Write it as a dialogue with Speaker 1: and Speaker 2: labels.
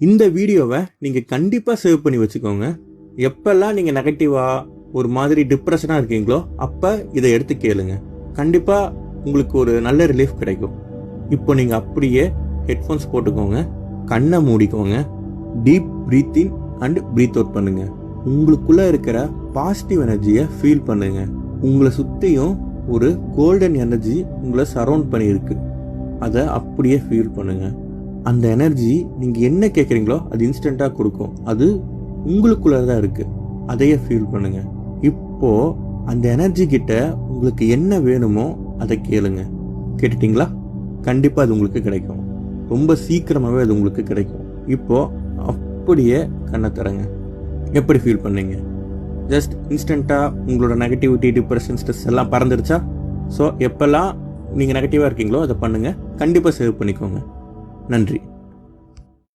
Speaker 1: இந்த வீடியோவை நீங்கள் கண்டிப்பாக சேவ் பண்ணி வச்சுக்கோங்க. எப்பெல்லாம் நீங்கள் நெகட்டிவாக ஒரு மாதிரி டிப்ரெஷனாக இருக்கீங்களோ அப்போ இதை எடுத்து கேளுங்க. கண்டிப்பாக உங்களுக்கு ஒரு நல்ல ரிலீஃப் கிடைக்கும். இப்போ நீங்கள் அப்படியே ஹெட்ஃபோன்ஸ் போட்டுக்கோங்க, கண்ணை மூடிக்கோங்க, deep breath in and breath out பண்ணுங்க. உங்களுக்குள்ள இருக்கிற பாசிட்டிவ் எனர்ஜியை ஃபீல் பண்ணுங்க. உங்களை சுற்றியும் ஒரு கோல்டன் எனர்ஜி உங்களை சரௌண்ட் பண்ணியிருக்கு. அதை அப்படியே ஃபீல் பண்ணுங்க. அந்த எனர்ஜி நீங்கள் என்ன கேட்குறீங்களோ அது இன்ஸ்டண்ட்டாக கொடுக்கும். அது உங்களுக்குள்ளே தான் இருக்குது. அதையே ஃபீல் பண்ணுங்க. இப்போ அந்த எனர்ஜி கிட்ட உங்களுக்கு என்ன வேணுமோ அதை கேளுங்க. கேட்டுட்டிங்களா? கண்டிப்பாக அது உங்களுக்கு கிடைக்கும். ரொம்ப சீக்கிரமாகவே அது உங்களுக்கு கிடைக்கும். இப்போ அப்படியே கண்ணை தரங்க. எப்படி ஃபீல் பண்ணீங்க? ஜஸ்ட் இன்ஸ்டண்ட்டாக உங்களோட நெகட்டிவிட்டி, டிப்ரெஷன், ஸ்ட்ரெஸ் எல்லாம் பறந்துருச்சா? ஸோ எப்போல்லாம் நீங்கள் நெகட்டிவாக இருக்கீங்களோ அதை பண்ணுங்கள். கண்டிப்பாக சேவ் பண்ணிக்கோங்க. நன்றி.